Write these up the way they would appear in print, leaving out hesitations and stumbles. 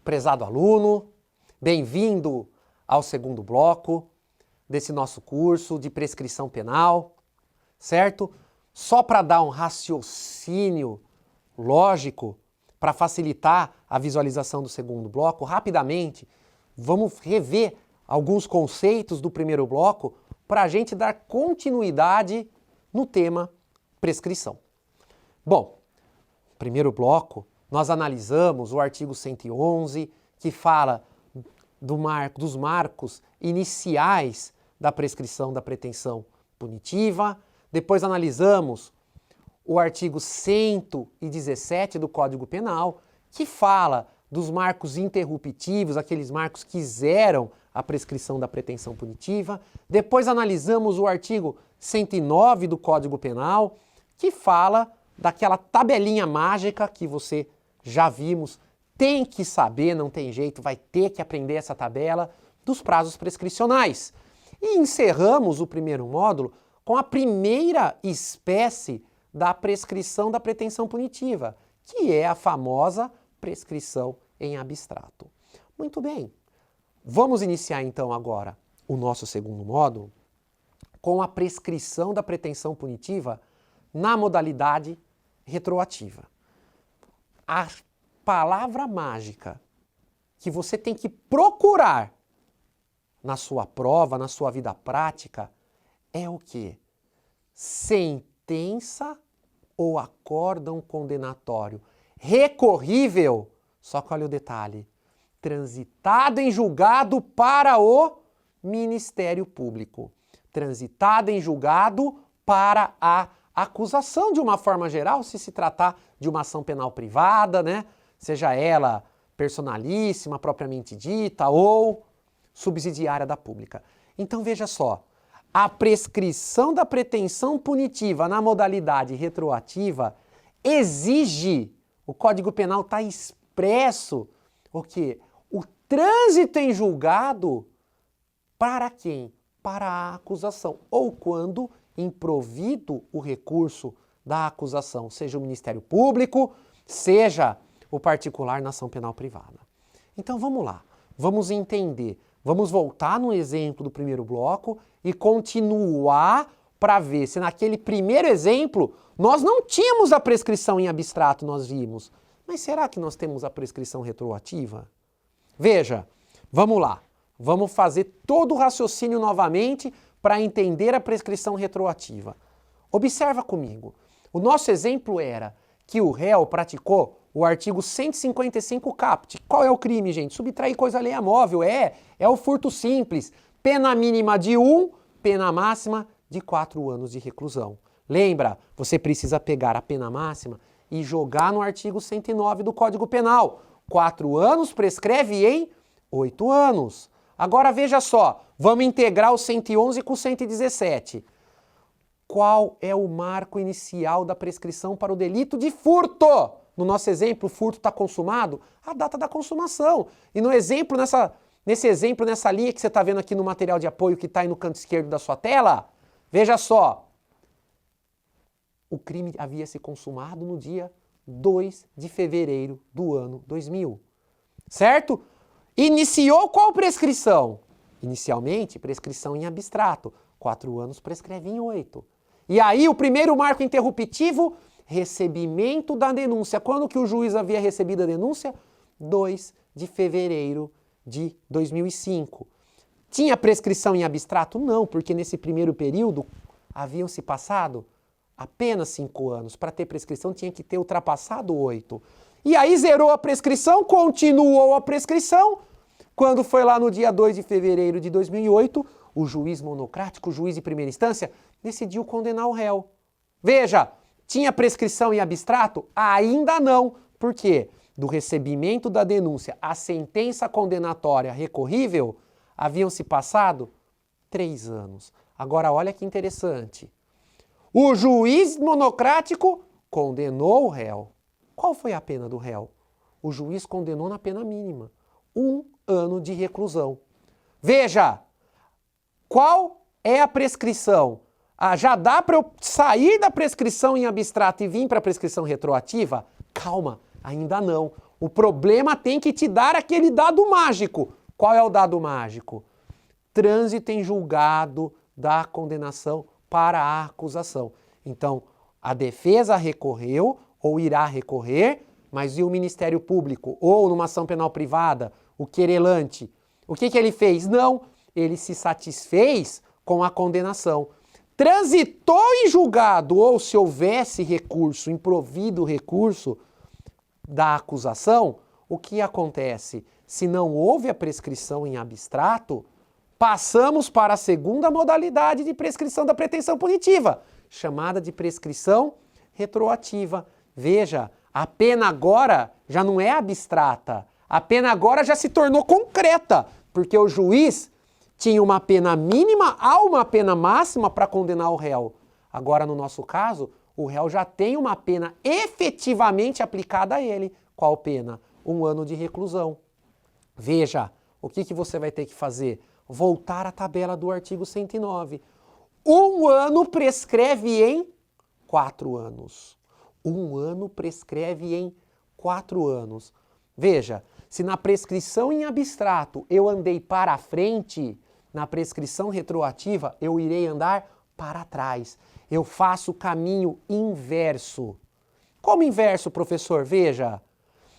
prezado aluno, bem-vindo ao segundo bloco desse nosso curso de prescrição penal, certo? Só para dar um raciocínio lógico, para facilitar a visualização do segundo bloco, rapidamente, vamos rever alguns conceitos do primeiro bloco para a gente dar continuidade no tema prescrição. Bom, primeiro bloco, nós analisamos o artigo 111, que fala dos marcos iniciais da prescrição da pretensão punitiva. Depois analisamos o artigo 117 do Código Penal, que fala dos marcos interruptivos, aqueles marcos que zeram a prescrição da pretensão punitiva. Depois analisamos o artigo 109 do Código Penal, que fala daquela tabelinha mágica que você já vimos, tem que saber, não tem jeito, vai ter que aprender essa tabela dos prazos prescricionais. E encerramos o primeiro módulo com a primeira espécie da prescrição da pretensão punitiva, que é a famosa prescrição em abstrato. Muito bem, vamos iniciar então agora o nosso segundo módulo com a prescrição da pretensão punitiva na modalidade retroativa. A palavra mágica que você tem que procurar na sua prova, na sua vida prática, é o quê? Sentença ou acórdão condenatório recorrível, só que olha o detalhe, transitado em julgado para o Ministério Público, transitado em julgado para a acusação de uma forma geral, se tratar de uma ação penal privada, né? Seja ela personalíssima, propriamente dita, ou subsidiária da pública. Então veja só, a prescrição da pretensão punitiva na modalidade retroativa exige, o Código Penal está expresso, o quê? O trânsito em julgado para quem? Para a acusação, ou quando improvido o recurso da acusação, seja o Ministério Público, seja o particular na ação penal privada. Então vamos lá, vamos entender, vamos voltar no exemplo do primeiro bloco e continuar para ver se naquele primeiro exemplo nós não tínhamos a prescrição em abstrato, nós vimos. Mas será que nós temos a prescrição retroativa? Veja, vamos lá, vamos fazer todo o raciocínio novamente para entender a prescrição retroativa. Observa comigo, o nosso exemplo era que o réu praticou o artigo 155 caput. Qual é o crime, gente? Subtrair coisa alheia móvel, é o furto simples. Pena mínima de 1, pena máxima de 4 anos de reclusão. Lembra, você precisa pegar a pena máxima e jogar no artigo 109 do Código Penal. 4 anos prescreve em 8 anos. Agora veja só, vamos integrar o 111 com o 117. Qual é o marco inicial da prescrição para o delito de furto? No nosso exemplo, o furto está consumado? A data da consumação. E no exemplo, nesse exemplo, nessa linha que você está vendo aqui no material de apoio que está aí no canto esquerdo da sua tela, veja só. O crime havia se consumado no dia 2 de fevereiro do ano 2000. Certo? Iniciou qual prescrição? Inicialmente, prescrição em abstrato. 4 anos prescreve em 8. E aí, o primeiro marco interruptivo, recebimento da denúncia. Quando que o juiz havia recebido a denúncia? 2 de fevereiro de 2005. Tinha prescrição em abstrato? Não, porque nesse primeiro período haviam se passado apenas 5 anos. Para ter prescrição tinha que ter ultrapassado 8. E aí zerou a prescrição, continuou a prescrição. Quando foi lá no dia 2 de fevereiro de 2008, o juiz monocrático, o juiz de primeira instância, decidiu condenar o réu. Veja, tinha prescrição em abstrato? Ainda não. Por quê? Do recebimento da denúncia à sentença condenatória recorrível, haviam se passado 3 anos. Agora olha que interessante. O juiz monocrático condenou o réu. Qual foi a pena do réu? O juiz condenou na pena mínima. 1 ano de reclusão. Veja, qual é a prescrição? Já dá para eu sair da prescrição em abstrato e vir para a prescrição retroativa? Calma, ainda não. O problema tem que te dar aquele dado mágico. Qual é o dado mágico? Trânsito em julgado da condenação para a acusação. Então, a defesa recorreu ou irá recorrer, mas e o Ministério Público? Ou numa ação penal privada, o querelante? O que ele fez? Não, ele se satisfez com a condenação. Transitou em julgado, ou se houvesse recurso, improvido recurso da acusação, o que acontece? Se não houve a prescrição em abstrato, passamos para a segunda modalidade de prescrição da pretensão punitiva, chamada de prescrição retroativa. Veja, a pena agora já não é abstrata, a pena agora já se tornou concreta, porque o juiz tinha uma pena mínima a uma pena máxima para condenar o réu. Agora, no nosso caso, o réu já tem uma pena efetivamente aplicada a ele. Qual pena? 1 ano de reclusão. Veja, o que você vai ter que fazer? Voltar à tabela do artigo 109. 1 ano prescreve em 4 anos. 1 ano prescreve em 4 anos. Veja, se na prescrição em abstrato eu andei para frente, na prescrição retroativa eu irei andar para trás. Eu faço o caminho inverso. Como inverso, professor? Veja,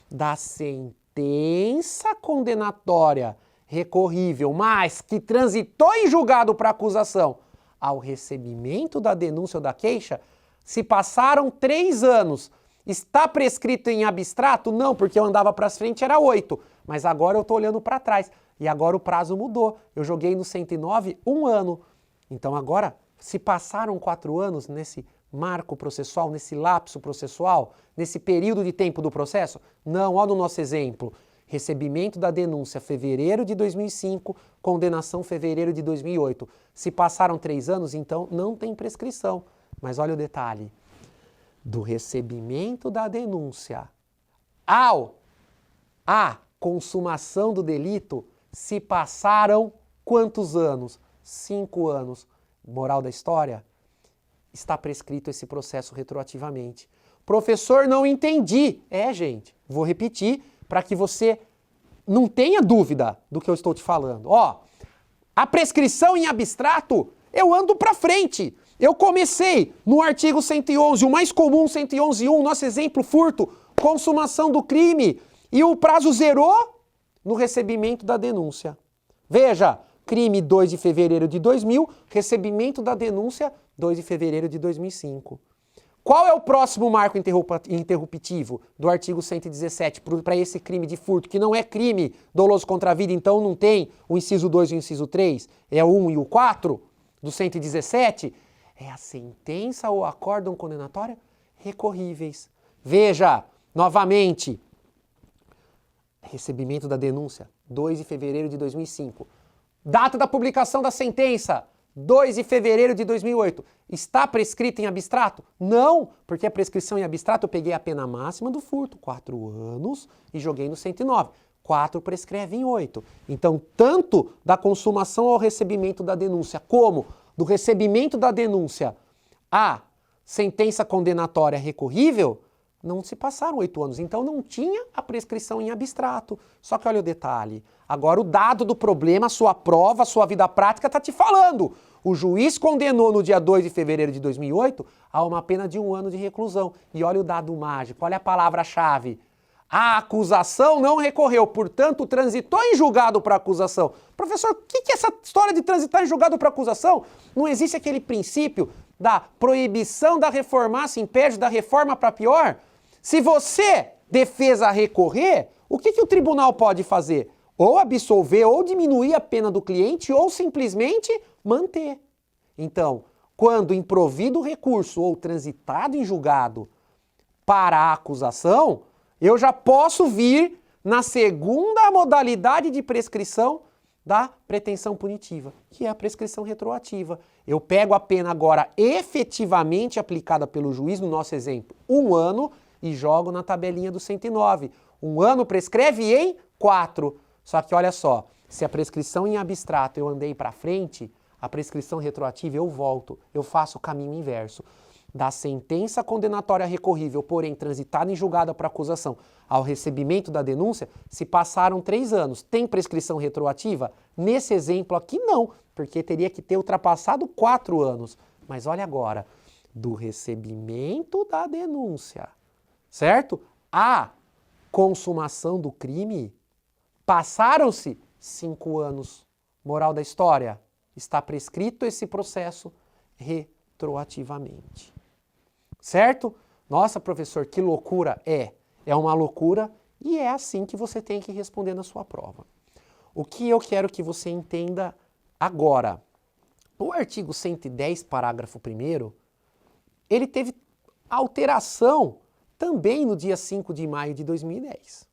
da sentença condenatória recorrível, mas que transitou em julgado para acusação, ao recebimento da denúncia ou da queixa, se passaram 3 anos. Está prescrito em abstrato? Não, porque eu andava para frente, era 8. Mas agora eu estou olhando para trás. E agora o prazo mudou. Eu joguei no 109 1 ano. Então agora, se passaram 4 anos nesse marco processual, nesse lapso processual, nesse período de tempo do processo? Não, olha no nosso exemplo. Recebimento da denúncia fevereiro de 2005, condenação fevereiro de 2008. Se passaram 3 anos, então não tem prescrição. Mas olha o detalhe. Do recebimento da denúncia à consumação do delito, se passaram quantos anos? 5 anos. Moral da história? Está prescrito esse processo retroativamente. Professor, não entendi. Gente, vou repetir para que você não tenha dúvida do que eu estou te falando. A prescrição em abstrato, eu ando para frente. Eu comecei no artigo 111, o mais comum, 111.1, nosso exemplo, furto, consumação do crime, e o prazo zerou no recebimento da denúncia. Veja, crime 2 de fevereiro de 2000, recebimento da denúncia 2 de fevereiro de 2005. Qual é o próximo marco interruptivo do artigo 117 para esse crime de furto, que não é crime doloso contra a vida, então não tem o inciso 2 e o inciso 3, é o 1 e o 4 do 117? É a sentença ou acórdão condenatória recorríveis. Veja, novamente, recebimento da denúncia, 2 de fevereiro de 2005. Data da publicação da sentença, 2 de fevereiro de 2008. Está prescrito em abstrato? Não, porque a prescrição em abstrato eu peguei a pena máxima do furto, 4 anos, e joguei no 109. 4 prescreve em 8. Então, tanto da consumação ao recebimento da denúncia, como do recebimento da denúncia à sentença condenatória recorrível, não se passaram 8 anos. Então não tinha a prescrição em abstrato. Só que olha o detalhe. Agora o dado do problema, a sua prova, a sua vida prática está te falando. O juiz condenou no dia 2 de fevereiro de 2008 a uma pena de 1 ano de reclusão. E olha o dado mágico, olha a palavra-chave. A acusação não recorreu, portanto, transitou em julgado para acusação. Professor, o que é essa história de transitar em julgado para acusação? Não existe aquele princípio da proibição da reformar se impede da reforma para pior? Se você, defesa, recorrer, o que o tribunal pode fazer? Ou absolver, ou diminuir a pena do cliente, ou simplesmente manter. Então, quando improvido o recurso ou transitado em julgado para a acusação, eu já posso vir na segunda modalidade de prescrição da pretensão punitiva, que é a prescrição retroativa. Eu pego a pena agora efetivamente aplicada pelo juiz, no nosso exemplo, 1 ano, e jogo na tabelinha do 109. 1 ano prescreve em 4. Só que olha só, se a prescrição em abstrato eu andei para frente, a prescrição retroativa eu volto, eu faço o caminho inverso. da sentença condenatória recorrível, porém transitada em julgada para acusação, ao recebimento da denúncia, se passaram 3 anos. Tem prescrição retroativa? Nesse exemplo aqui, não, porque teria que ter ultrapassado 4 anos. Mas olha agora, do recebimento da denúncia, certo? A consumação do crime, passaram-se 5 anos. Moral da história, está prescrito esse processo retroativamente. Certo? Nossa, professor, que loucura! É uma loucura e é assim que você tem que responder na sua prova. O que eu quero que você entenda agora? O artigo 110, parágrafo 1º, ele teve alteração também no dia 5 de maio de 2010.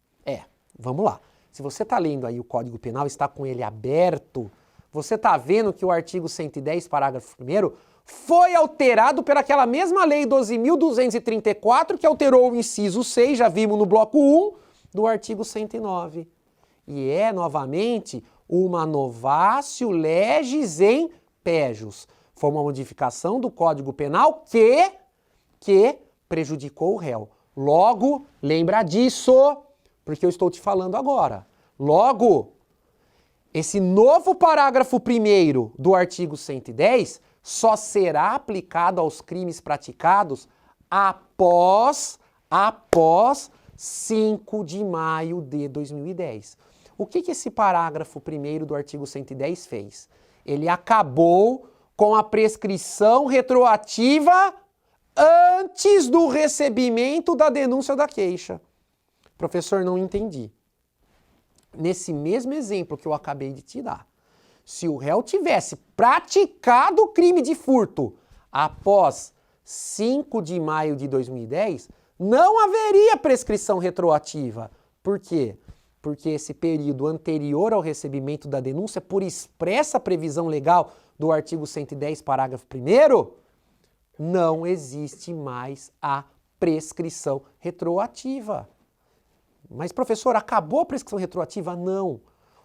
Vamos lá. Se você está lendo aí o Código Penal, está com ele aberto, você está vendo que o artigo 110, parágrafo 1º, foi alterado pelaquela mesma lei 12.234, que alterou o inciso 6, já vimos no bloco 1, do artigo 109. E é, novamente, uma novatio legis in pejus. Foi uma modificação do Código Penal que prejudicou o réu. Logo, lembra disso, porque eu estou te falando agora. Logo, esse novo parágrafo 1º do artigo 110 só será aplicado aos crimes praticados após 5 de maio de 2010. O que esse parágrafo 1º do artigo 110 fez? Ele acabou com a prescrição retroativa antes do recebimento da denúncia da queixa. Professor, não entendi. Nesse mesmo exemplo que eu acabei de te dar, se o réu tivesse praticado o crime de furto após 5 de maio de 2010, não haveria prescrição retroativa. Por quê? Porque esse período anterior ao recebimento da denúncia, por expressa previsão legal do artigo 110, parágrafo 1º, não existe mais a prescrição retroativa. Mas, professor, acabou a prescrição retroativa? Não.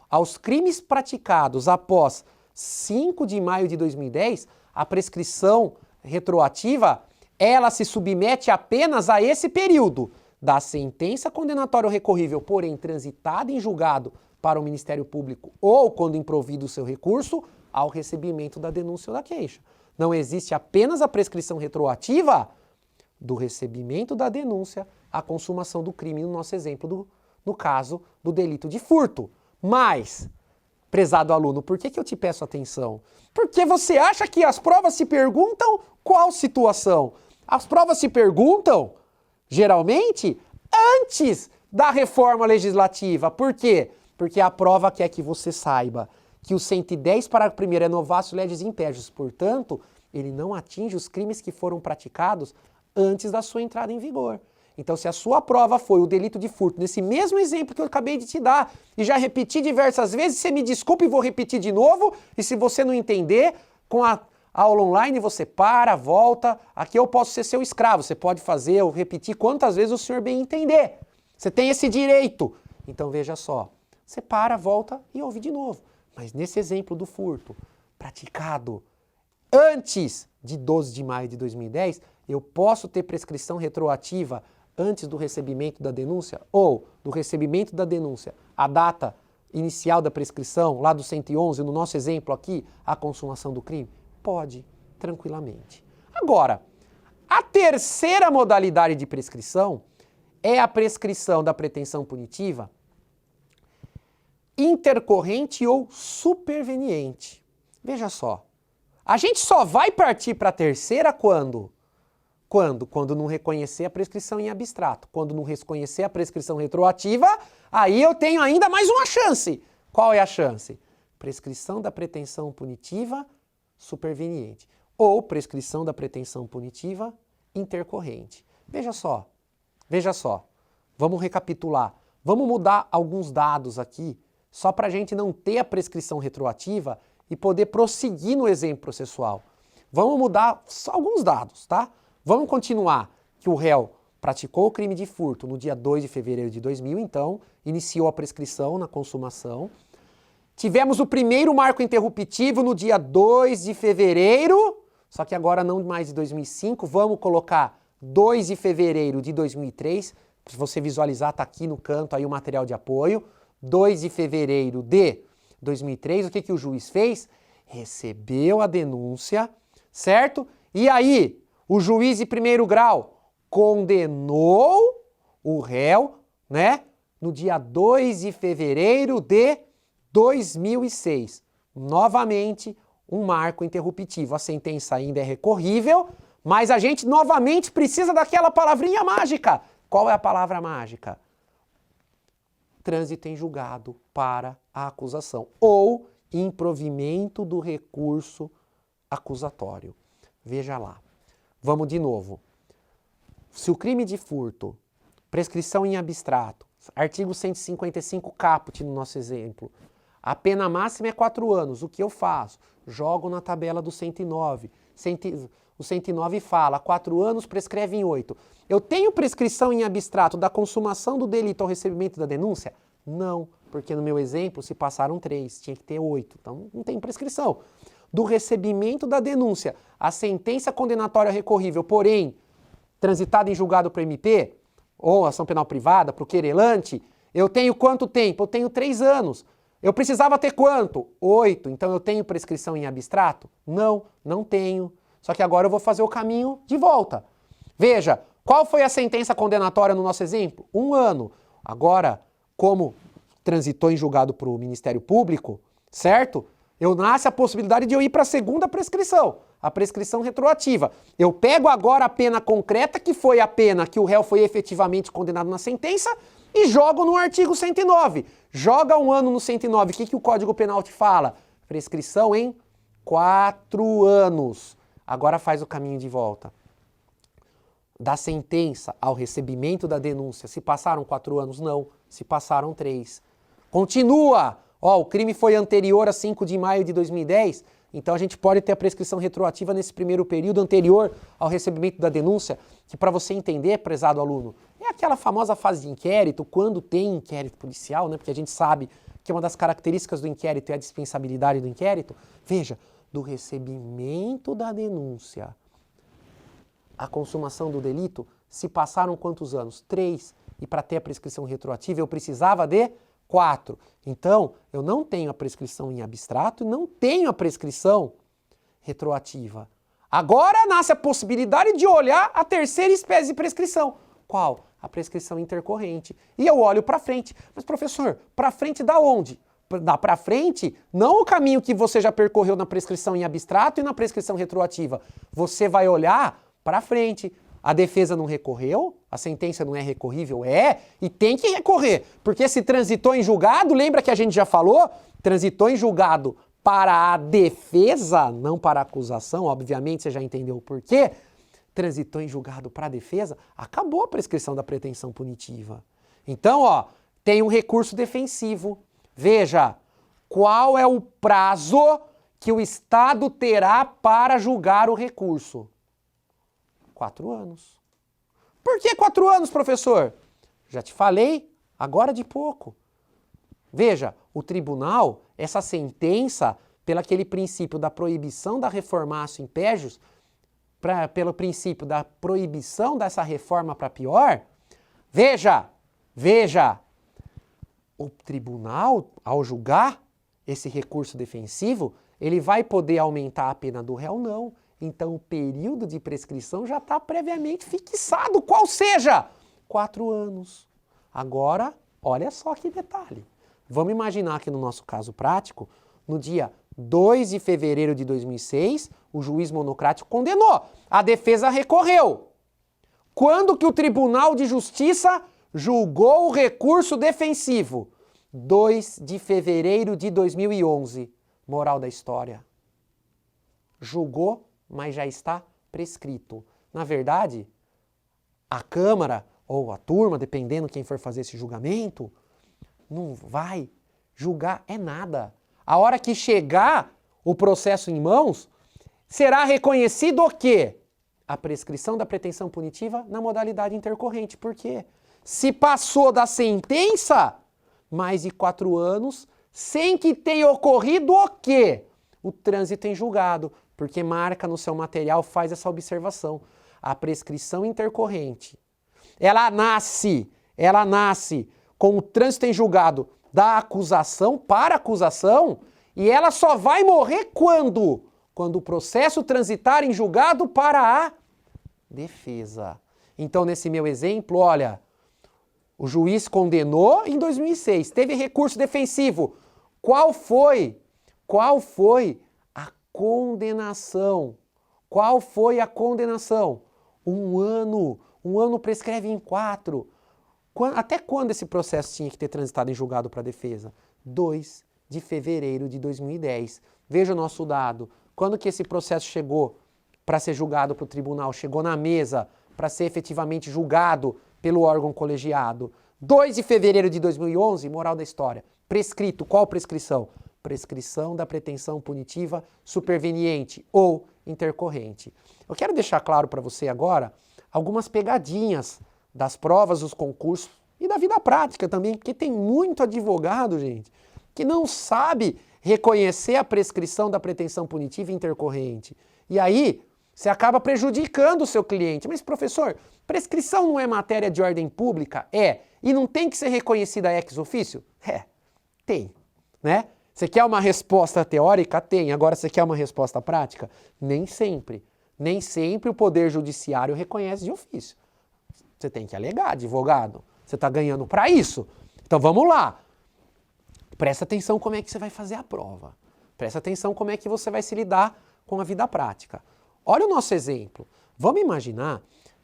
Aos crimes praticados após 5 de maio de 2010, a prescrição retroativa, ela se submete apenas a esse período da sentença condenatória ou recorrível, porém transitada em julgado para o Ministério Público ou, quando improvido o seu recurso, ao recebimento da denúncia ou da queixa. Não existe apenas a prescrição retroativa do recebimento da denúncia à consumação do crime, no nosso exemplo, no caso do delito de furto. Mas, prezado aluno, por que eu te peço atenção? Porque você acha que as provas se perguntam qual situação? As provas se perguntam, geralmente, antes da reforma legislativa. Por quê? Porque a prova quer que você saiba que o 110, parágrafo 1º, é novatio legis in pejus. Portanto, ele não atinge os crimes que foram praticados antes da sua entrada em vigor. Então, se a sua prova foi o delito de furto, nesse mesmo exemplo que eu acabei de te dar, e já repeti diversas vezes, você me desculpe e vou repetir de novo, e se você não entender, com a aula online você para, volta, aqui eu posso ser seu escravo, você pode fazer ou repetir quantas vezes o senhor bem entender. Você tem esse direito. Então, veja só, você para, volta e ouve de novo. Mas nesse exemplo do furto praticado antes de 12 de maio de 2010, eu posso ter prescrição retroativa antes do recebimento da denúncia ou do recebimento da denúncia, a data inicial da prescrição, lá do 111, no nosso exemplo aqui, a consumação do crime? Pode, tranquilamente. Agora, a terceira modalidade de prescrição é a prescrição da pretensão punitiva intercorrente ou superveniente. Veja só, a gente só vai partir para a terceira quando? Quando não reconhecer a prescrição em abstrato. Quando não reconhecer a prescrição retroativa, aí eu tenho ainda mais uma chance. Qual é a chance? Prescrição da pretensão punitiva superveniente. Ou prescrição da pretensão punitiva intercorrente. Veja só. Vamos recapitular. Vamos mudar alguns dados aqui, só para a gente não ter a prescrição retroativa e poder prosseguir no exemplo processual. Vamos mudar só alguns dados, tá? Vamos continuar que o réu praticou o crime de furto no dia 2 de fevereiro de 2000, então iniciou a prescrição na consumação. Tivemos o primeiro marco interruptivo no dia 2 de fevereiro só que agora não mais de 2005, vamos colocar 2 de fevereiro de 2003, se você visualizar, está aqui no canto aí o material de apoio, 2 de fevereiro de 2003, o que o juiz fez? Recebeu a denúncia, certo? E aí, o juiz de primeiro grau condenou o réu, né? No dia 2 de fevereiro de 2006. Novamente, um marco interruptivo. A sentença ainda é recorrível, mas a gente novamente precisa daquela palavrinha mágica. Qual é a palavra mágica? Trânsito em julgado para a acusação ou improvimento do recurso acusatório. Veja lá. Vamos de novo. Se o crime de furto, prescrição em abstrato, artigo 155 caput no nosso exemplo, a pena máxima é 4 anos, o que eu faço? Jogo na tabela do 109. O 109 fala, 4 anos prescreve em 8. Eu tenho prescrição em abstrato da consumação do delito ao recebimento da denúncia? Não, porque no meu exemplo se passaram 3, tinha que ter 8, então não tem prescrição. Do recebimento da denúncia, a sentença condenatória recorrível, porém, transitada em julgado para o MP, ou ação penal privada, para o querelante, eu tenho quanto tempo? Eu tenho 3 anos. Eu precisava ter quanto? 8. Então eu tenho prescrição em abstrato? Não, não tenho. Só que agora eu vou fazer o caminho de volta. Veja, qual foi a sentença condenatória no nosso exemplo? 1 ano. Agora, como transitou em julgado para o Ministério Público, certo? Eu nasce a possibilidade de eu ir para a segunda prescrição, a prescrição retroativa. Eu pego agora a pena concreta, que foi a pena que o réu foi efetivamente condenado na sentença, e jogo no artigo 109. Joga 1 ano no 109. O que o Código Penal te fala? Prescrição em 4 anos. Agora faz o caminho de volta. Da sentença ao recebimento da denúncia, se passaram 4 anos? Não, se passaram 3. Continua! Ó, o crime foi anterior a 5 de maio de 2010, então a gente pode ter a prescrição retroativa nesse primeiro período anterior ao recebimento da denúncia, que para você entender, prezado aluno, é aquela famosa fase de inquérito, quando tem inquérito policial, né? Porque a gente sabe que uma das características do inquérito é a dispensabilidade do inquérito. Veja, do recebimento da denúncia à consumação do delito, se passaram quantos anos? 3. E para ter a prescrição retroativa eu precisava de 4. Então, eu não tenho a prescrição em abstrato e não tenho a prescrição retroativa. Agora nasce a possibilidade de olhar a terceira espécie de prescrição. Qual? A prescrição intercorrente. E eu olho para frente. Mas, professor, para frente da onde? Para frente, não o caminho que você já percorreu na prescrição em abstrato e na prescrição retroativa. Você vai olhar para frente. A defesa não recorreu, a sentença não é recorrível? É, e tem que recorrer, porque se transitou em julgado, lembra que a gente já falou? Transitou em julgado para a defesa, não para a acusação, obviamente você já entendeu o porquê. Transitou em julgado para a defesa, acabou a prescrição da pretensão punitiva. Então, ó, tem um recurso defensivo. Veja, qual é o prazo que o Estado terá para julgar o recurso? 4 anos. Por que 4 anos, professor? Já te falei, agora de pouco. Veja, o tribunal, essa sentença, pelo aquele princípio da proibição da reformatio impégius, pelo princípio da proibição dessa reforma para pior, veja, o tribunal, ao julgar esse recurso defensivo, ele vai poder aumentar a pena do réu? Não. Então o período de prescrição já está previamente fixado, qual seja 4 anos. Agora, olha só que detalhe. Vamos imaginar que no nosso caso prático, no dia 2 de fevereiro de 2006, o juiz monocrático condenou. A defesa recorreu. Quando que o Tribunal de Justiça julgou o recurso defensivo? 2 de fevereiro de 2011. Moral da história. Julgou, mas já está prescrito. Na verdade, a Câmara ou a turma, dependendo quem for fazer esse julgamento, não vai julgar é nada. A hora que chegar o processo em mãos, será reconhecido o quê? A prescrição da pretensão punitiva na modalidade intercorrente. Por quê? Se passou da sentença, mais de 4 anos, sem que tenha ocorrido o quê? O trânsito em julgado. porque marca no seu material, faz essa observação. A prescrição intercorrente, ela nasce com o trânsito em julgado da acusação para acusação, e ela só vai morrer quando? Quando o processo transitar em julgado para a defesa. Então, nesse meu exemplo, olha, o juiz condenou em 2006, teve recurso defensivo. Qual foi a condenação? Qual foi a condenação? 1 ano. 1 ano prescreve em 4. Até quando esse processo tinha que ter transitado em julgado para a defesa? 2 de fevereiro de 2010. Veja o nosso dado. Quando que esse processo chegou para ser julgado para o tribunal? Chegou na mesa para ser efetivamente julgado pelo órgão colegiado. 2 de fevereiro de 2011, moral da história. Prescrito. Qual prescrição? Prescrição da pretensão punitiva superveniente ou intercorrente. Eu quero deixar claro para você agora algumas pegadinhas das provas, dos concursos e da vida prática também, porque tem muito advogado, gente, que não sabe reconhecer a prescrição da pretensão punitiva intercorrente. E aí, você acaba prejudicando o seu cliente. Mas, professor, prescrição não é matéria de ordem pública? É. E não tem que ser reconhecida ex officio? É. Tem. Né? Você quer uma resposta teórica? Tem. Agora, você quer uma resposta prática? Nem sempre. Nem sempre o Poder Judiciário reconhece de ofício. Você tem que alegar, advogado. Você está ganhando para isso. Então, vamos lá. Presta atenção como é que você vai fazer a prova. Presta atenção como é que você vai se lidar com a vida prática. Olha o nosso exemplo. Vamos imaginar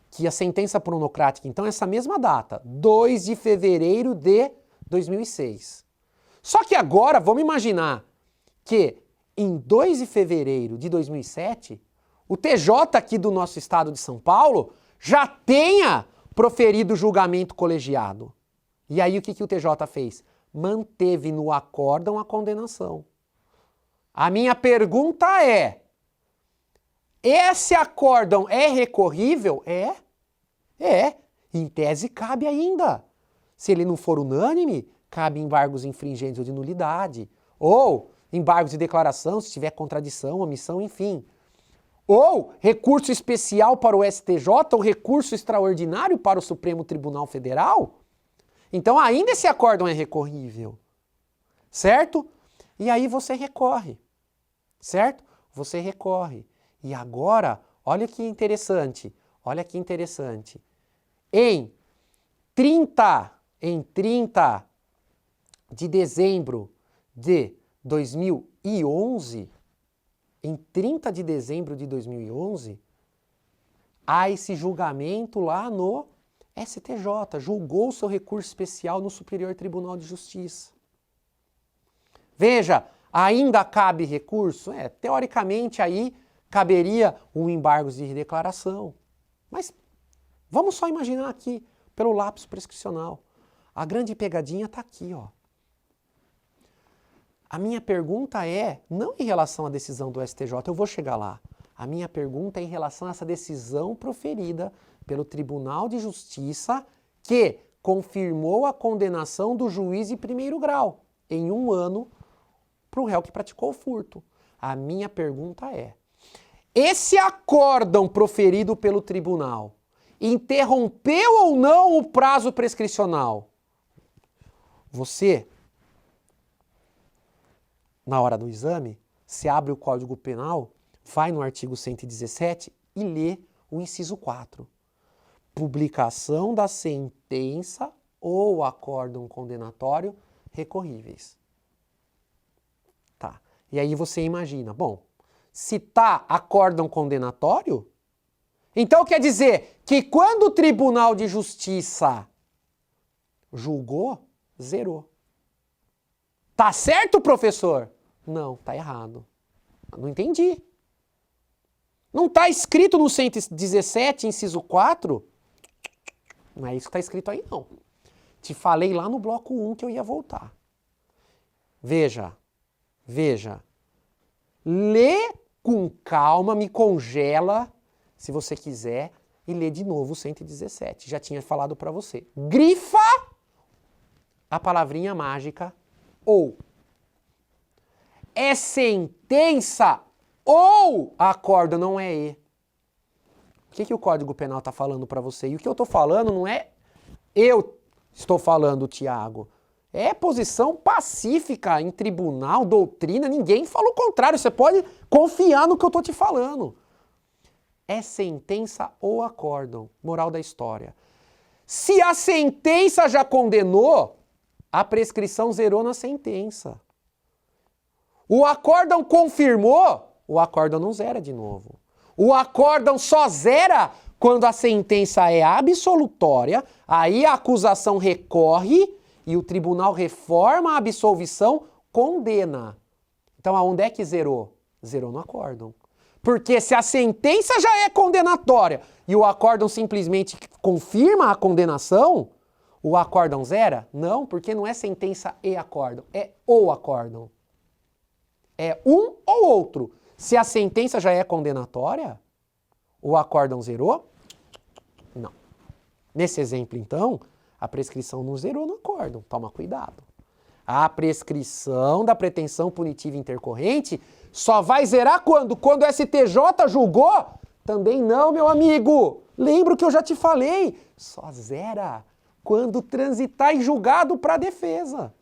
que a sentença pronocrática, então, é essa mesma data, 2 de fevereiro de 2006. Só que agora, vamos imaginar que em 2 de fevereiro de 2007, o TJ aqui do nosso estado de São Paulo já tenha proferido julgamento colegiado. E aí o que o TJ fez? Manteve no acórdão a condenação. A minha pergunta é, esse acórdão é recorrível? É. Em tese cabe ainda. Se ele não for unânime, cabe embargos infringentes ou de nulidade. Ou embargos de declaração, se tiver contradição, omissão, enfim. Ou recurso especial para o STJ, ou recurso extraordinário para o Supremo Tribunal Federal. Então ainda esse acórdão é recorrível. Certo? E aí você recorre. Certo? Você recorre. E agora, olha que interessante. Olha que interessante. Em 30 de dezembro de 2011, em 30 de dezembro de 2011, há esse julgamento lá no STJ, julgou o seu recurso especial no Superior Tribunal de Justiça. Veja, ainda cabe recurso? Teoricamente aí caberia um embargo de declaração. Mas vamos só imaginar aqui, pelo lapso prescricional. A grande pegadinha está aqui, ó. A minha pergunta é, não em relação à decisão do STJ, eu vou chegar lá. A minha pergunta é em relação a essa decisão proferida pelo Tribunal de Justiça que confirmou a condenação do juiz de primeiro grau em 1 ano para o réu que praticou o furto. A minha pergunta é, esse acórdão proferido pelo tribunal interrompeu ou não o prazo prescricional? Você, na hora do exame, se abre o Código Penal, vai no artigo 117 e lê o inciso 4. Publicação da sentença ou acórdão condenatório recorríveis. Tá. E aí você imagina, bom, se tá acórdão condenatório, então quer dizer que quando o Tribunal de Justiça julgou, zerou. Tá certo, professor? Não, tá errado. Não entendi. Não tá escrito no 117, inciso 4? Não é isso que tá escrito aí, não. Te falei lá no bloco 1 que eu ia voltar. Veja. Lê com calma, me congela, se você quiser, e lê de novo o 117. Já tinha falado para você. Grifa a palavrinha mágica ou. É sentença ou acorda, não é e. O que o Código Penal está falando para você? E o que eu estou falando não é eu estou falando, Tiago. É posição pacífica em tribunal, doutrina, ninguém fala o contrário. Você pode confiar no que eu estou te falando. É sentença ou acórdão. Moral da história. Se a sentença já condenou, a prescrição zerou na sentença. O acórdão confirmou, o acórdão não zera de novo. O acórdão só zera quando a sentença é absolutória, aí a acusação recorre e o tribunal reforma a absolvição, condena. Então aonde é que zerou? Zerou no acórdão. Porque se a sentença já é condenatória e o acórdão simplesmente confirma a condenação, o acórdão zera? Não, porque não é sentença e acórdão, é o acórdão. É um ou outro. Se a sentença já é condenatória, o acórdão zerou? Não. Nesse exemplo, então, a prescrição não zerou no acórdão. Toma cuidado. A prescrição da pretensão punitiva intercorrente só vai zerar quando? Quando o STJ julgou? Também não, meu amigo. Lembra o que eu já te falei? Só zera quando transitar em julgado para a defesa.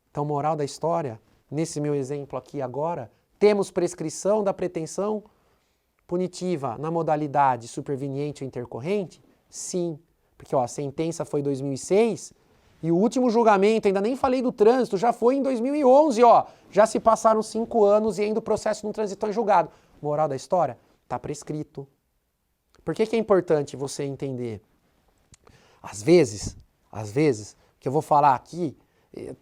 Então, moral da história, nesse meu exemplo aqui agora, temos prescrição da pretensão punitiva na modalidade superveniente ou intercorrente? Sim, porque a sentença foi em 2006 e o último julgamento, ainda nem falei do trânsito, já foi em 2011, já se passaram 5 anos e ainda o processo não transitou em julgado. Moral da história? Está prescrito. Por que é importante você entender? Às vezes, que eu vou falar aqui,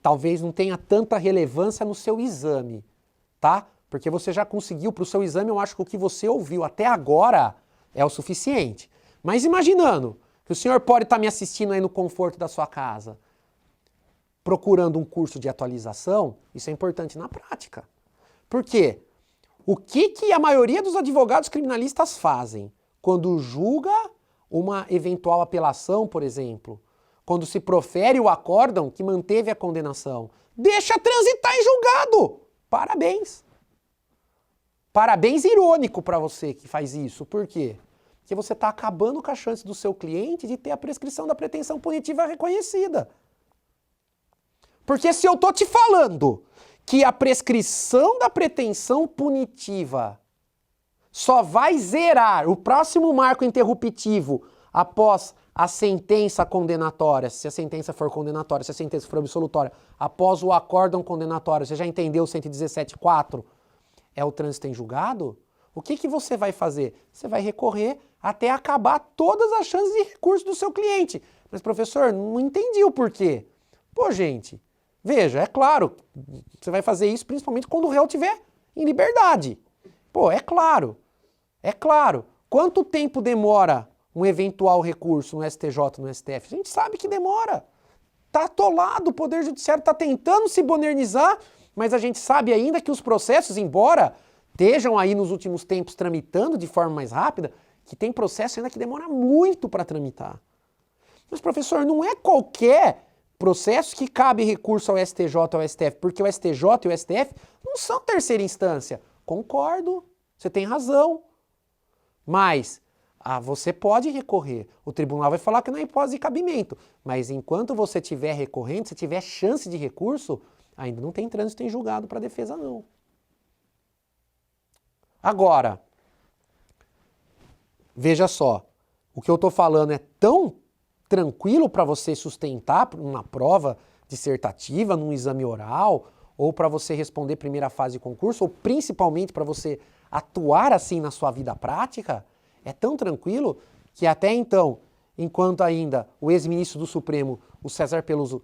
talvez não tenha tanta relevância no seu exame, tá? Porque você já conseguiu para o seu exame, eu acho que o que você ouviu até agora é o suficiente. Mas imaginando que o senhor pode estar me assistindo aí no conforto da sua casa, procurando um curso de atualização, isso é importante na prática. Por quê? O que a maioria dos advogados criminalistas fazem quando julga uma eventual apelação, por exemplo, quando se profere o acórdão que manteve a condenação? Deixa transitar em julgado! Parabéns! Parabéns irônico para você que faz isso. Por quê? Porque você está acabando com a chance do seu cliente de ter a prescrição da pretensão punitiva reconhecida. Porque se eu estou te falando que a prescrição da pretensão punitiva só vai zerar o próximo marco interruptivo após a sentença condenatória, se a sentença for condenatória, se a sentença for absolutória, após o acórdão condenatório, você já entendeu o 117.4? É o trânsito em julgado? O que você vai fazer? Você vai recorrer até acabar todas as chances de recurso do seu cliente. Mas, professor, não entendi o porquê. Pô, gente, veja, é claro, você vai fazer isso principalmente quando o réu estiver em liberdade. Pô, é claro. Quanto tempo demora um eventual recurso no STJ, no STF? A gente sabe que demora. Está atolado, o Poder Judiciário está tentando se modernizar, mas a gente sabe ainda que os processos, embora estejam aí nos últimos tempos tramitando de forma mais rápida, que tem processo ainda que demora muito para tramitar. Mas, professor, não é qualquer processo que cabe recurso ao STJ ou ao STF, porque o STJ e o STF não são terceira instância. Concordo, você tem razão. Mas você pode recorrer. O tribunal vai falar que não é hipótese de cabimento. Mas enquanto você estiver recorrendo, se tiver chance de recurso, ainda não tem trânsito em julgado para defesa, não. Agora, veja só, o que eu estou falando é tão tranquilo para você sustentar numa prova dissertativa, num exame oral, ou para você responder primeira fase de concurso, ou principalmente para você atuar assim na sua vida prática, é tão tranquilo que até então, enquanto ainda o ex-ministro do Supremo, o César Peluso,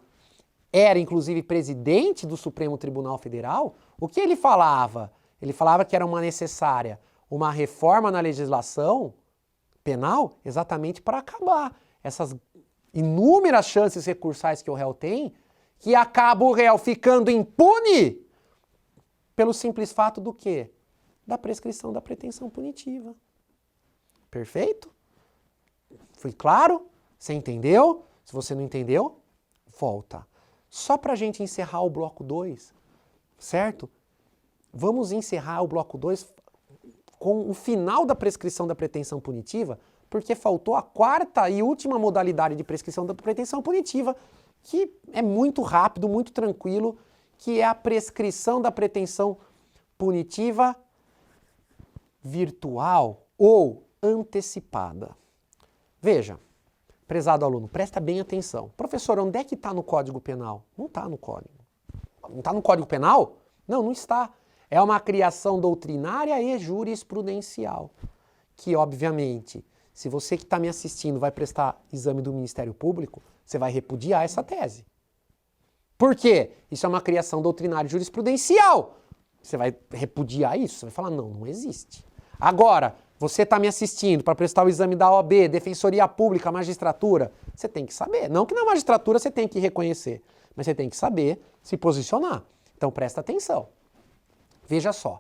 era inclusive presidente do Supremo Tribunal Federal, o que ele falava? Ele falava que era necessária uma reforma na legislação penal exatamente para acabar essas inúmeras chances recursais que o réu tem, que acaba o réu ficando impune pelo simples fato do quê? Da prescrição da pretensão punitiva. Perfeito? Fui claro? Você entendeu? Se você não entendeu, volta. Só para a gente encerrar o bloco 2, certo? Vamos encerrar o bloco 2 com o final da prescrição da pretensão punitiva, porque faltou a quarta e última modalidade de prescrição da pretensão punitiva, que é muito rápido, muito tranquilo, que é a prescrição da pretensão punitiva virtual ou antecipada. Veja, prezado aluno, presta bem atenção. Professor, onde é que está no Código Penal? Não está no Código. Não está no Código Penal? Não, não está. É uma criação doutrinária e jurisprudencial, que obviamente, se você que está me assistindo vai prestar exame do Ministério Público, você vai repudiar essa tese. Por quê? Isso é uma criação doutrinária e jurisprudencial. Você vai repudiar isso? Você vai falar, não, não existe. Agora, você está me assistindo para prestar o exame da OAB, Defensoria Pública, Magistratura, você tem que saber. Não que na magistratura você tem que reconhecer, mas você tem que saber se posicionar. Então presta atenção. Veja só.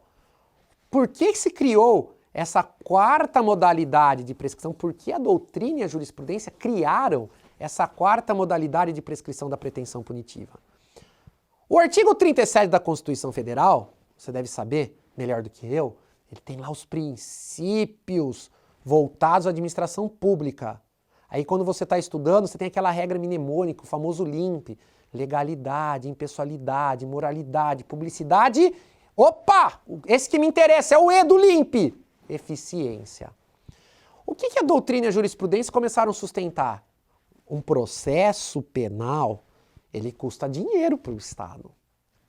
Por que se criou essa quarta modalidade de prescrição? Por que a doutrina e a jurisprudência criaram essa quarta modalidade de prescrição da pretensão punitiva? O artigo 37 da Constituição Federal, você deve saber melhor do que eu, ele tem lá os princípios voltados à administração pública. Aí quando você está estudando, você tem aquela regra mnemônica, o famoso LIMP, legalidade, impessoalidade, moralidade, publicidade. Opa! Esse que me interessa é o E do LIMP, eficiência. O que a doutrina e a jurisprudência começaram a sustentar? Um processo penal, ele custa dinheiro para o Estado,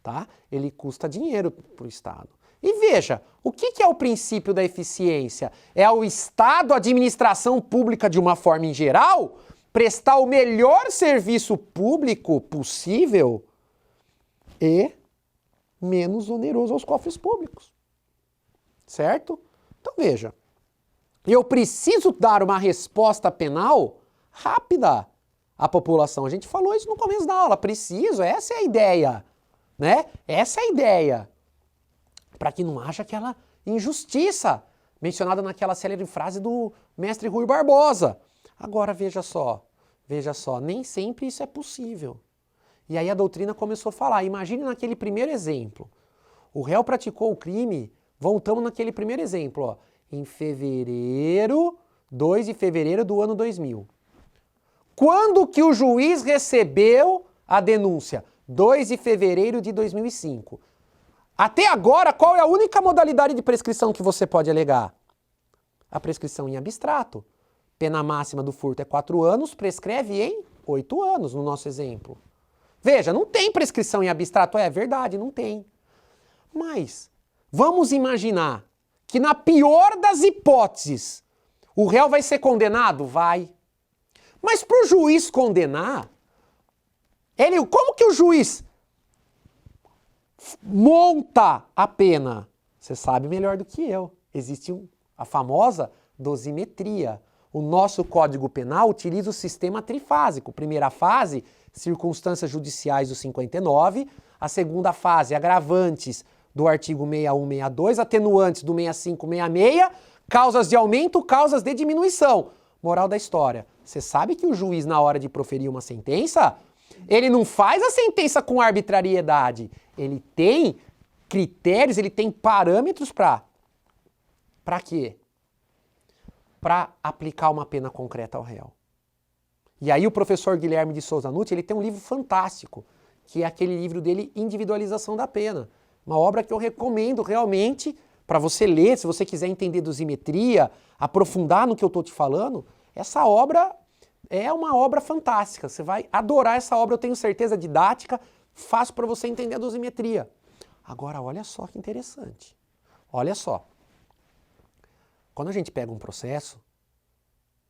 tá? Ele custa dinheiro para o Estado. E veja, o que é o princípio da eficiência? É o Estado, a administração pública de uma forma em geral, prestar o melhor serviço público possível e menos oneroso aos cofres públicos. Certo? Então veja, eu preciso dar uma resposta penal rápida à população. A gente falou isso no começo da aula, preciso, essa é a ideia, né? Essa é a ideia. Para que não haja aquela injustiça mencionada naquela célebre frase do mestre Rui Barbosa. Agora veja só, nem sempre isso é possível. E aí a doutrina começou a falar, imagine naquele primeiro exemplo, o réu praticou o crime, voltamos naquele primeiro exemplo, ó, em 2 de fevereiro do ano 2000. Quando que o juiz recebeu a denúncia? 2 de fevereiro de 2005. Até agora, qual é a única modalidade de prescrição que você pode alegar? A prescrição em abstrato. Pena máxima do furto é 4 anos, prescreve em 8 anos, no nosso exemplo. Veja, não tem prescrição em abstrato, é verdade, não tem. Mas, vamos imaginar que na pior das hipóteses, o réu vai ser condenado? Vai. Mas para o juiz condenar, como que o juiz monta a pena? Você sabe melhor do que eu. Existe a famosa dosimetria. O nosso Código Penal utiliza o sistema trifásico. Primeira fase, circunstâncias judiciais do 59. A segunda fase, agravantes do artigo 61, 62. Atenuantes do 65, 66. Causas de aumento, causas de diminuição. Moral da história. Você sabe que o juiz, na hora de proferir uma sentença, ele não faz a sentença com arbitrariedade. Ele tem critérios, ele tem parâmetros para quê? Para aplicar uma pena concreta ao réu. E aí o professor Guilherme de Souza Nutti, ele tem um livro fantástico, que é aquele livro dele, Individualização da Pena. Uma obra que eu recomendo realmente para você ler, se você quiser entender dosimetria, aprofundar no que eu estou te falando. Essa obra é uma obra fantástica. Você vai adorar essa obra, eu tenho certeza, didática, fácil para você entender a dosimetria. Agora, olha só que interessante. Olha só. Quando a gente pega um processo,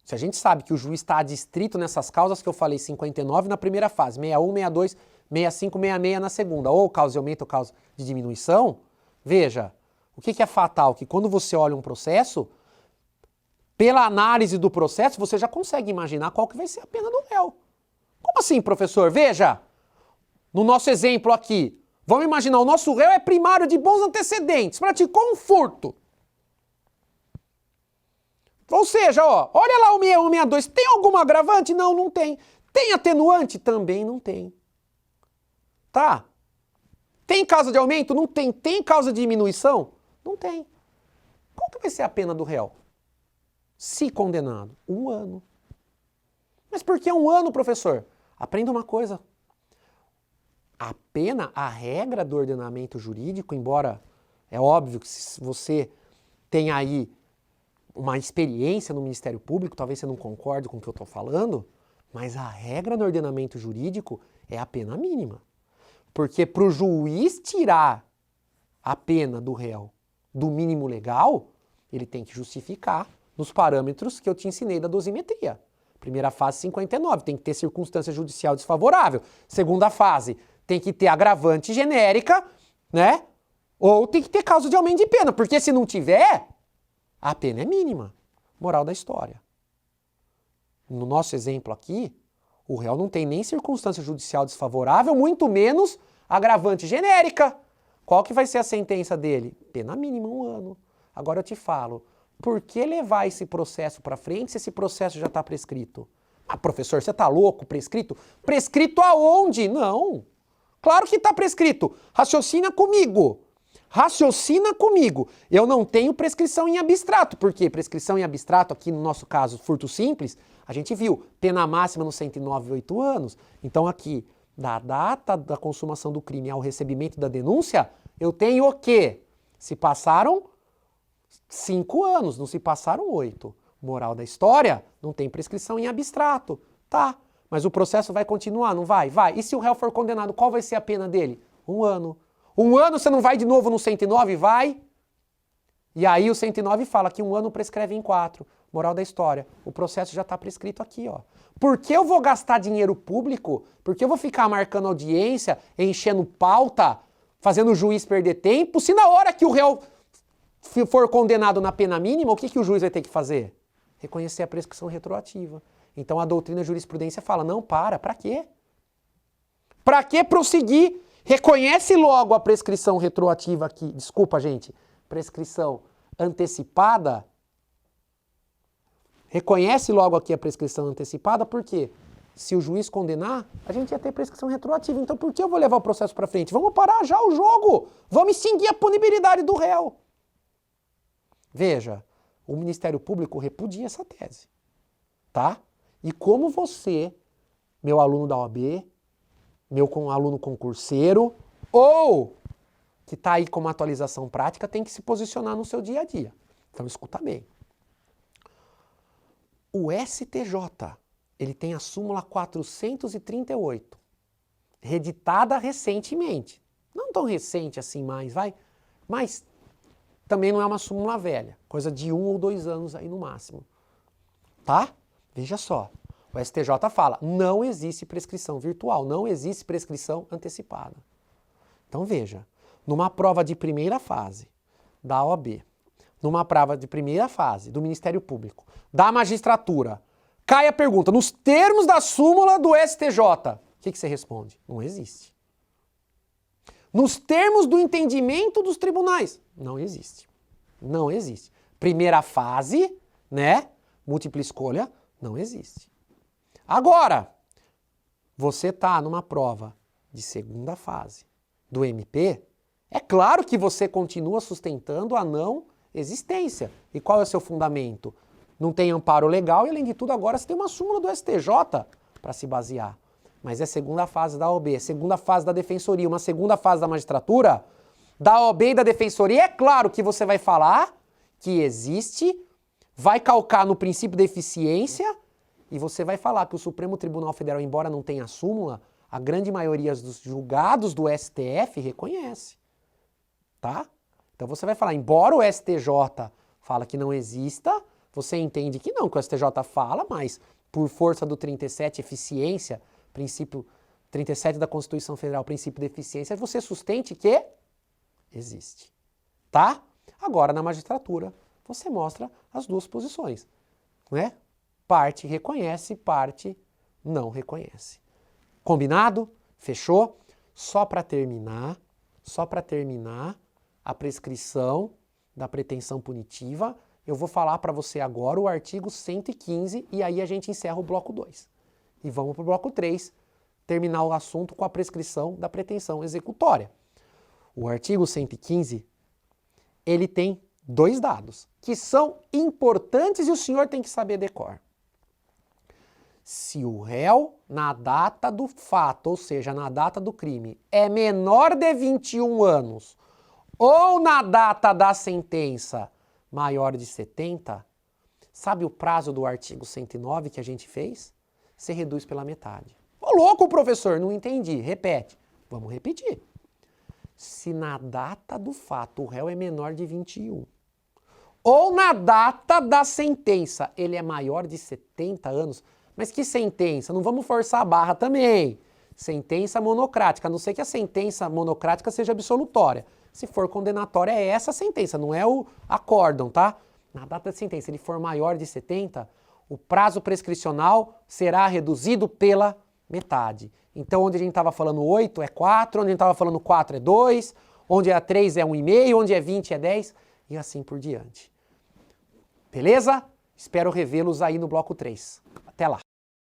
se a gente sabe que o juiz está adstrito nessas causas que eu falei, 59 na primeira fase, 61, 62, 65, 66 na segunda, ou causa de aumento ou causa de diminuição, veja, o que é fatal? Que quando você olha um processo, pela análise do processo, você já consegue imaginar qual que vai ser a pena do réu. Como assim, professor? Veja, no nosso exemplo aqui, vamos imaginar, o nosso réu é primário de bons antecedentes, praticou um furto. Ou seja, ó, olha lá o 61, 62, tem alguma agravante? Não, não tem. Tem atenuante? Também não tem. Tá? Tem causa de aumento? Não tem. Tem causa de diminuição? Não tem. Qual que vai ser a pena do réu? Se condenado, 1 ano. Mas por que 1 ano, professor? Aprenda uma coisa. A pena, a regra do ordenamento jurídico, embora é óbvio que se você tem aí uma experiência no Ministério Público, talvez você não concorde com o que eu estou falando, mas a regra do ordenamento jurídico é a pena mínima. Porque para o juiz tirar a pena do réu do mínimo legal, ele tem que justificar nos parâmetros que eu te ensinei da dosimetria. Primeira fase, 59, tem que ter circunstância judicial desfavorável. Segunda fase, tem que ter agravante genérica, né? Ou tem que ter causa de aumento de pena, porque se não tiver, a pena é mínima. Moral da história. No nosso exemplo aqui, o réu não tem nem circunstância judicial desfavorável, muito menos agravante genérica. Qual que vai ser a sentença dele? Pena mínima, 1 ano. Agora eu te falo, por que levar esse processo para frente se esse processo já está prescrito? Ah, professor, você está louco? Prescrito? Prescrito aonde? Não. Claro que está prescrito. Raciocina comigo. Raciocina comigo. Eu não tenho prescrição em abstrato. Por quê? Prescrição em abstrato, aqui no nosso caso, furto simples, a gente viu, pena máxima no 109, 8 anos. Então aqui, da data da consumação do crime ao recebimento da denúncia, eu tenho o quê? Se passaram 5 anos, não se passaram 8. Moral da história, não tem prescrição em abstrato. Tá, mas o processo vai continuar, não vai? Vai. E se o réu for condenado, qual vai ser a pena dele? 1 ano. 1 ano você não vai de novo no 109? Vai. E aí o 109 fala que 1 ano prescreve em 4. Moral da história, o processo já está prescrito aqui, ó. Por que eu vou gastar dinheiro público? Por que eu vou ficar marcando audiência, enchendo pauta, fazendo o juiz perder tempo, se na hora que o réu for condenado na pena mínima, o que o juiz vai ter que fazer? Reconhecer a prescrição retroativa. Então a doutrina e a jurisprudência fala, não, para quê? Para que prosseguir? Reconhece logo a prescrição retroativa aqui, desculpa gente, prescrição antecipada. Reconhece logo aqui a prescrição antecipada, por quê? Se o juiz condenar, a gente ia ter prescrição retroativa. Então por que eu vou levar o processo para frente? Vamos parar já o jogo. Vamos extinguir a punibilidade do réu. Veja, o Ministério Público repudia essa tese. Tá? E como você, meu aluno da OAB, meu aluno concurseiro, ou que está aí com uma atualização prática, tem que se posicionar no seu dia a dia. Então escuta bem. O STJ, ele tem a súmula 438, reeditada recentemente. Não tão recente assim mais, vai, mas também não é uma súmula velha, coisa de 1 ou 2 anos aí no máximo. Tá? Veja só, o STJ fala, não existe prescrição virtual, não existe prescrição antecipada. Então veja, numa prova de primeira fase da OAB, numa prova de primeira fase do Ministério Público, da magistratura, cai a pergunta, nos termos da súmula do STJ, o que você responde? Não existe. Nos termos do entendimento dos tribunais, não existe. Não existe. Primeira fase, né? Múltipla escolha, não existe. Agora, você está numa prova de segunda fase do MP, é claro que você continua sustentando a não existência. E qual é o seu fundamento? Não tem amparo legal e, além de tudo, agora você tem uma súmula do STJ para se basear. Mas é segunda fase da OAB, segunda fase da Defensoria, uma segunda fase da magistratura, da OAB e da Defensoria. É claro que você vai falar que existe, vai calcar no princípio da eficiência e você vai falar que o Supremo Tribunal Federal, embora não tenha súmula, a grande maioria dos julgados do STF reconhece. Tá? Então você vai falar, embora o STJ fala que não exista, você entende que não, que o STJ fala, mas por força do 37, eficiência, princípio 37 da Constituição Federal, princípio de eficiência, você sustente que existe. Tá? Agora, na magistratura, você mostra as duas posições. Né? Parte reconhece, parte não reconhece. Combinado? Fechou? Só para terminar, a prescrição da pretensão punitiva, eu vou falar para você agora o artigo 115 e aí a gente encerra o bloco 2. E vamos para o bloco 3, terminar o assunto com a prescrição da pretensão executória. O artigo 115, ele tem Dois dados que são importantes e o senhor tem que saber decor. Se o réu, na data do fato, ou seja, na data do crime, é menor de 21 anos, ou na data da sentença maior de 70, sabe o prazo do artigo 109 que a gente fez? Você reduz pela metade. Ô louco, professor, não entendi. Repete. Vamos repetir. Se na data do fato o réu é menor de 21, ou na data da sentença ele é maior de 70 anos, mas que sentença? Não vamos forçar a barra também. Sentença monocrática, a não ser que a sentença monocrática seja absolutória. Se for condenatória, é essa a sentença, não é o acórdão, tá? Na data da sentença, se ele for maior de 70, o prazo prescricional será reduzido pela metade. Então, onde a gente estava falando 8 é 4, onde a gente estava falando 4 é 2, onde é 3 é 1,5, onde é 20 é 10, e assim por diante. Beleza? Espero revê-los aí no bloco 3. Até lá!